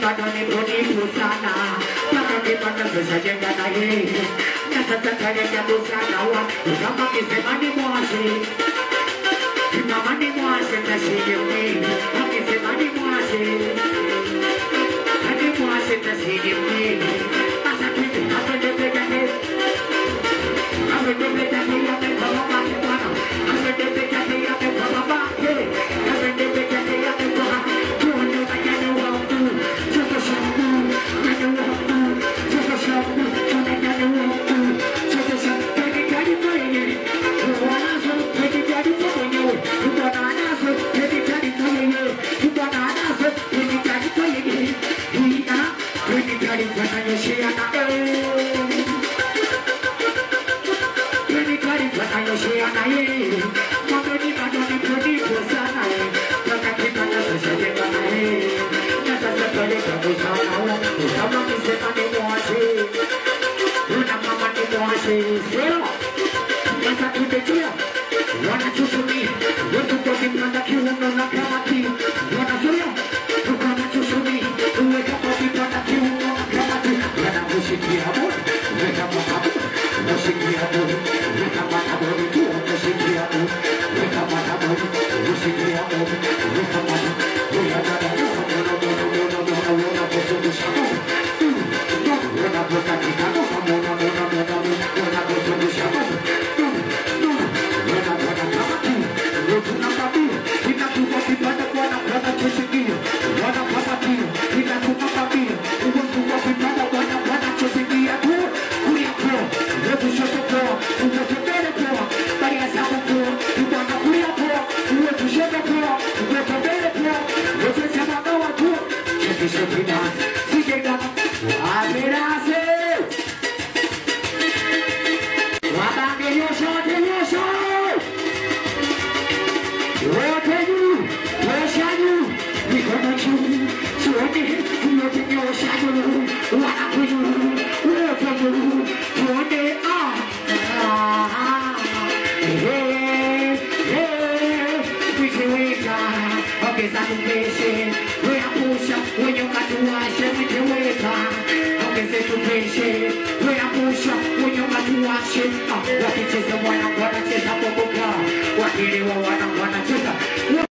bado ni bunifu sana. Kama kipanda sosha jenga na hii. Na sasa kalenda busana wa. Kama kisema ni mwashi. Mama ni mwashi tashige mimi. Kisema ni mwashi. Hadi mwashi tashige mimi. Asa kitu hapa ndio pega hii. Hapa ndio pega hii hapa kwa mama kibwana. Hapa ndio pega hii hapa kwa baba. Hapa ndio pega hii hapa kwa tuone majani wa mtu. Sasa shabu, majani wa mtu. Sasa shabu, majani wa mtu. Sasa shabu, kadi mwenye. Wanazo kadi mwenye. Wanazo kadi mwenye. Wanazo kadi mwenye. Ina kadi wananyoshia na Yoshia na yeye, mwambeni bado ni bunifu sana yeye, kaka kipanda sosha jenga na yeye, na sasa peleka busana wa, kama kisema ni mwashi, una mama ni mwashi, sio, sasa tutetea, wanachushumia, wetu kwa kipanda kiuno na kamati, wanazuia, wanachushumia, uweka kwa kipanda kiuno na kamati, wanakushikia moja, weka makabu, washikia moja, weka makabu, wakicheza mwana wanacheza popoka, wakili wa wana